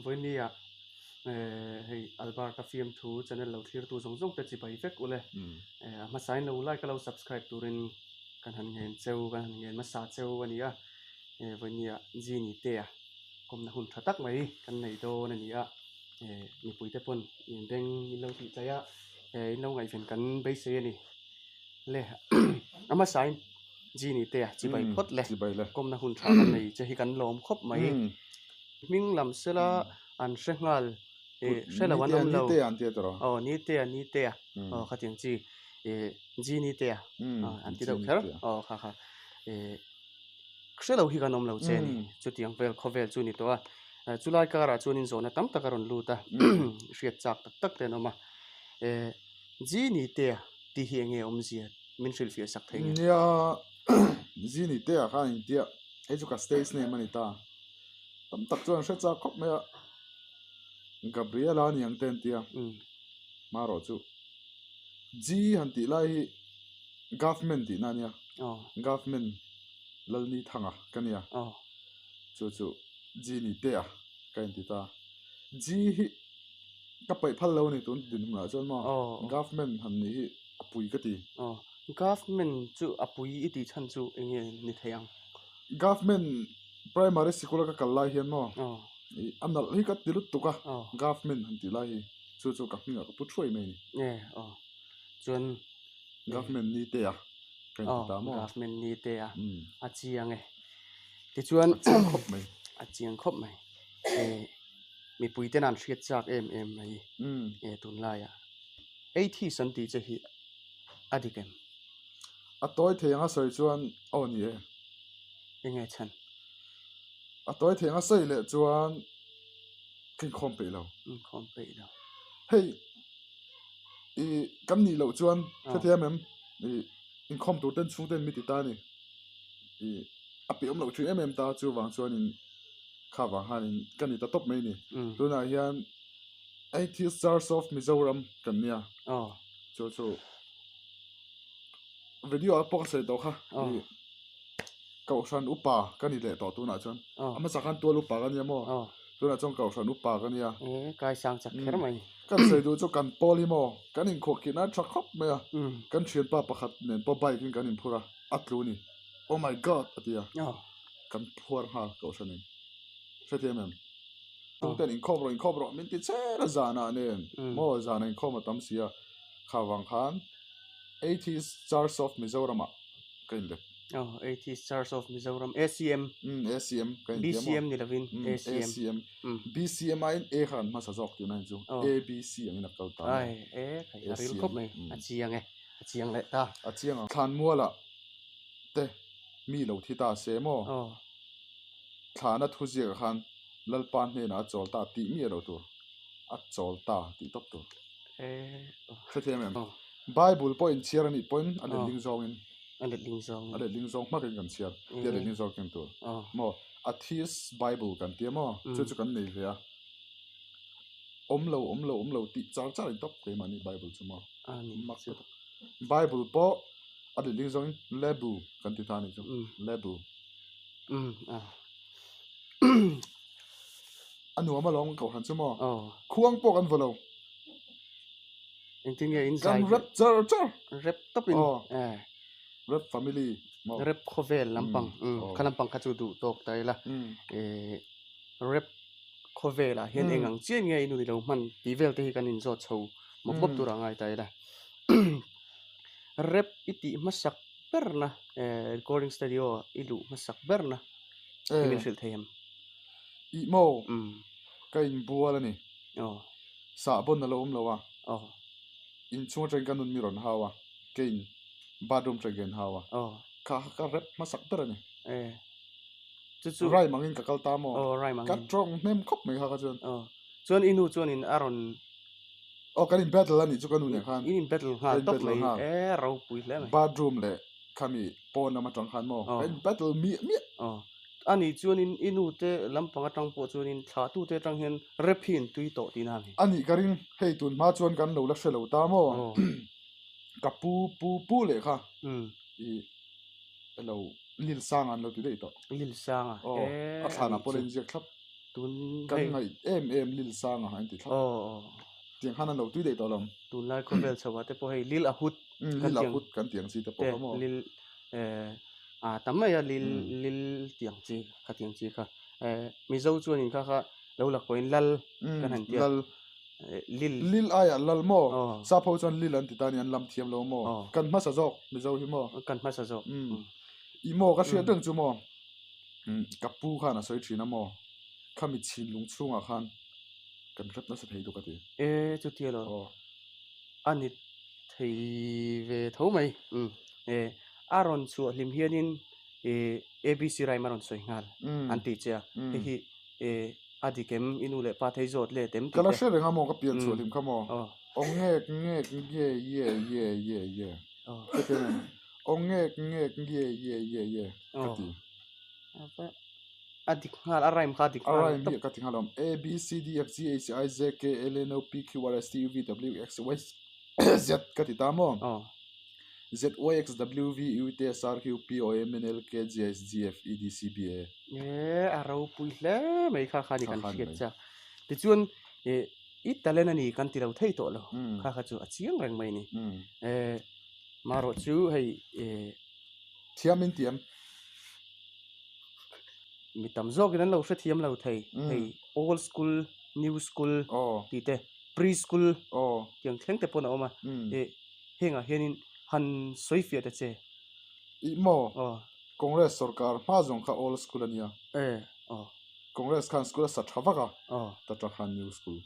với nia hay Alberta film thu channel lâu thlir tu zong zong te chi bai vek ule ma sign lo like lo subscribe turin kan han ngen cheu kan han ngen ma sa cheu ania với nia ji ni te a kom na hun thatak mai kan nei do na nia mi pui te pon in beng lo ti chaya lo ngai fen kan be se ni le ama sign ji ni te a chi bai phot le kom na hun tha kan nei che hi kan lom khop mai ming lam sela an hrengal sela wan om lo ni te kha tiang chi ji ni te an ti do kher kha kha sela hi kan om lo che ni chu tiang vel khovel chu ni to chulai kara chunin zona tam takaron luta riat chak tak tak te no ma ji ni te ti hi nge om zia min hril fi sak thei ya ji ni te kha in tia educa stage ne manita tam tak chuan hre cha khop me Gabriela ni ang ten tia maro chu ji han ti lai government ti na nia government lalni thanga kania chu ji ni te kan ti ta ji hi ka pai phal lo ni tun din ma chuan ma government han ni hi apui ka ti government chu apui iti chan chu enge ni theyang government primary school ka kallai hian mo anal hi ka tilut tuka government han ti lai hi chu ka hinga ka puthroi mai ni chuan government ni te kan ti ta mo government ni te a chiang ti chuan khop mai a chiang khop mai mi pui ten an hriat chak em mai tun lai a 80 santi che hi adikem a toy theng a soi chuan on ye enge chan a toy theng a soi le chuan kin khom pe lo hey kan ni lo chuan thathiam em in khom tu ten chu ten mi ti ta ni a pi om lo chu em ta chu wang chuan in kha wa han in kan ni ta top mai ni tuna hian 80 stars of Mizoram kan nia chu video a pok sei to kha kau san upa kan ni le to tu na chuan ama sakan tu upa kan ya mo tu na chong kau san upa kan ya kai sang chak kher mai kan sei du chu kan poli mo kan in khok ki na thak khop me kan thian pa pakhat nen po bai kin kan in phura atlu ni oh my god atia kan phuar ha kau san in sethiam em tu ten in khobro min ti che la zana nen mo zana in khoma tam sia khawang khan 80 stars of Mizoram kain le 80 stars of Mizoram ACM kan BCM ni lavin ACM BCM in a khan ma sa jok tu nan chu ABC ang ina kal ta ai khai aril khop mai achiang le ta achiang khan muala te mi lo thi ta se mo thana thuji khan lalpan ne na chol ta ti mi ro tu a chol ta ti top tu sethiam em Bible point share ni point ale ling zong ma kan share dia le ling zong kan tu mo atheist Bible kan ti mo chu kan nei ve a om lo ti char top ke mani Bible chu mo Bible po ale ling zong lebu kan ti ta ni chu lebu anu ama long ko han chu mo khuang po kan volo inting ya inside rep rep topin rep family rep khovel lampang khalampang khachu du tok tai la rep khovela hian engang chen nge inu ni lo man tivel te hi kan in zo chho mo pop tu rangai tai la rep iti masak berna recording studio ilu masak berna min fil them I mo kain buala ni sa bon na lo lo wa in chung train kanun miron hawa kein badroom train hawa ka rep masak tara ni chu rai mangin ka kalta mo rai mangin ka trong nem khop mai ha ka chuan inu chuan in aron kan in battle ani chu kanu ne khan in battle ha top mai ro pui le badroom le khami pon na ma tang khan mo in battle mi ani chuan in inu te lampang atang po chuan in tha tu te tang hian rephin tui to ti na ni ani karing hei tun ma chuan kan lo la shelo ta mo ka pu le kha i lo lil sang an lo ti dei to lil sang a thana polen je khlap tun kan ngai em lil sang anh ti thak tiếng han lo tui dei to lam tun lai ko bel chawa te po hei lil a hut lil a hut kan tiếng si te po mo lil tamai ya lil tiang chi kha tiang chi kha mi zo chuan in kha lo la koin lal kan han tia lal lil aya lal mo sa pho chuan lil an ti ta ni an lam thiam lo mo kan ma sa jok mi zo hi mo kan ma sa jok i mo ka hria teng chu mo kapu khan a soi thina mo khami chin lung chunga khan kan rat na sa thei do ka ti chu tia lo ani thei ve tho mai aron chu lim hianin abc rai maron soi ngal an ti cha hi adikem inu le pa thei zot le tem ti kala she renga mo ka pian chu lim kha mo ong nge ye ong nge ye ka ti adik ngal araim kha dik araim bi ka ti ngalom a b c d f g h i j k l n o p q r s t u v w x y z ka ti ta mo z y x w v u t s r q p o m n l k g s g f e d c b a aro pui hle mai kha ni kan khiat cha ti chuan i talen ani kan ti lo thei to lo kha chu a chiang reng mai ni maro chu hei thiamin tiam mi tam zok in an lo hre thiam lo thei hei old school new school ti te preschool tiang thleng te pon a oma henga hianin han soifia te che i mo congress sarkar ma jong kha old school ania congress khan school sa thava ka ta ta khan new school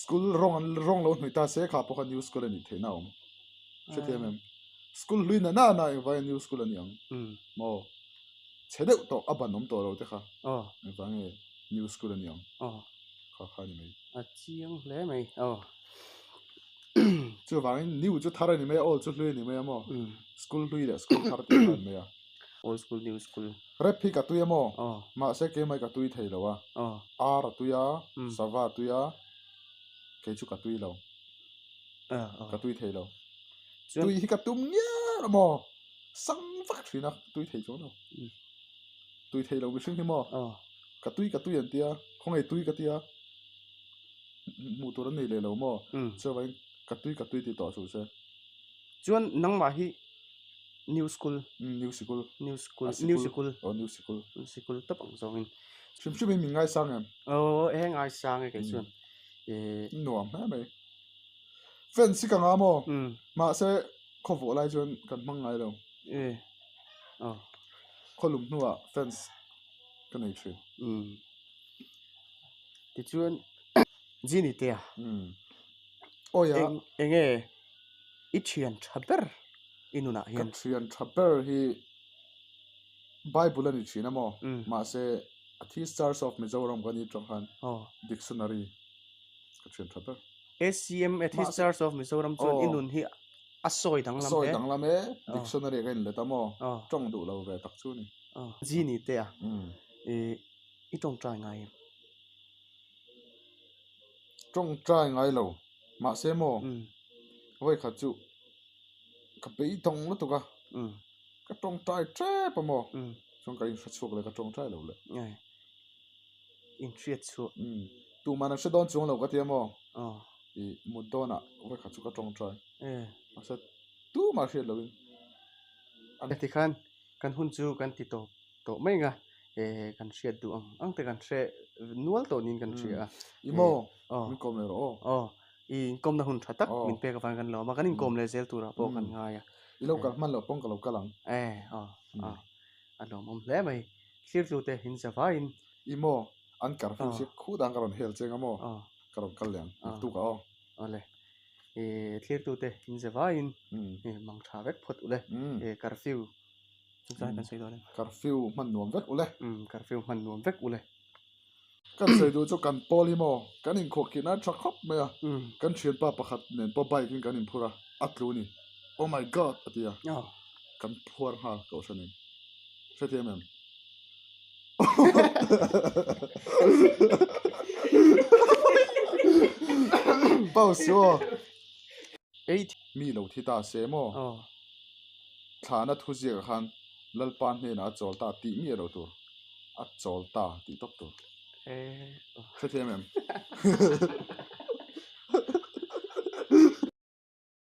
school rong lo hnui ta se kha po kha new school ani theina om school lui na vai new school ani ang mo chede to abanom to lo te kha vange new school ani ang kha ni mai a chiang hle mai chu wang new chu thara ni mai old chu lui ni mai mo school lui da school thar te kan mai old school new school rep hi ka tu ya mo ma se ke mai ka tu thei lo wa ar tu ya sava tu ya ke chu ka tu lo ka tu thei lo tu hi ka tum nya mo sang vak thina tu thei chu no tu thei lo bi sing hi mo ka tu yan tia khong ai tu ka tia mu tu ran nei le lo mo so vai ka tu ti to chu se chuan nang ma hi new school tap ang zong in chim mi ngai sang em ngai sang ke chuan nuam ha mai fen si ka nga mo ma se kho vo lai chuan kan mang ngai lo kholum nuwa fence kan nei thri ti chuan jini te ya enge i thian thaber inuna hian thian thaber hi bible ani thina mo ma se athi stars of mizoram gani tonghan dictionary ka thian thaber scm athi stars of mizoram chuan inun hi asoi dang lam he dictionary kan le ta mo tong du lo ve tak chu ni jini te i tong trai ngai lo ma se mo voi kha chu ka pe tong lo to ka tong trai tre pa mo chong ka in sa chuk le ka tong trai lo le in triat chu tu mana se don chung lo ka tia mo i mudona voi kha chu ka tong trai asa tu ma hriat lo in an ti khan kan hun chu kan ti to mai nga kan hriat du ang te kan hre nual to nin kan hria imo min kom le ro i kom na hun thatak min pe ka fan kan lo ma kan in kom le zel tura po kan nga ya i lo ka man lo pong ka lo kalang alom hle mai clear tu te hin sawa in imo an kar fu se khu dang karon hel chenga mo karon kalyang tu ka ole clear tu te hin sawa in mang tha vek phot ule curfew kan sei do le curfew man nuam vek ule curfew man nuam vek ule kan sei du chu kan poli mo kan in khok ki na tha khop me kan thian pa pakhat nen pa bai kin kan in phura atlu ni oh my god atia kan phuar ha ko sanin setiem bao số mi lo thi ta se mo thana thu zia khan lalpan ne na chol ta ti mi ro tu at chol ta ti tok to เออ ใช่ไหม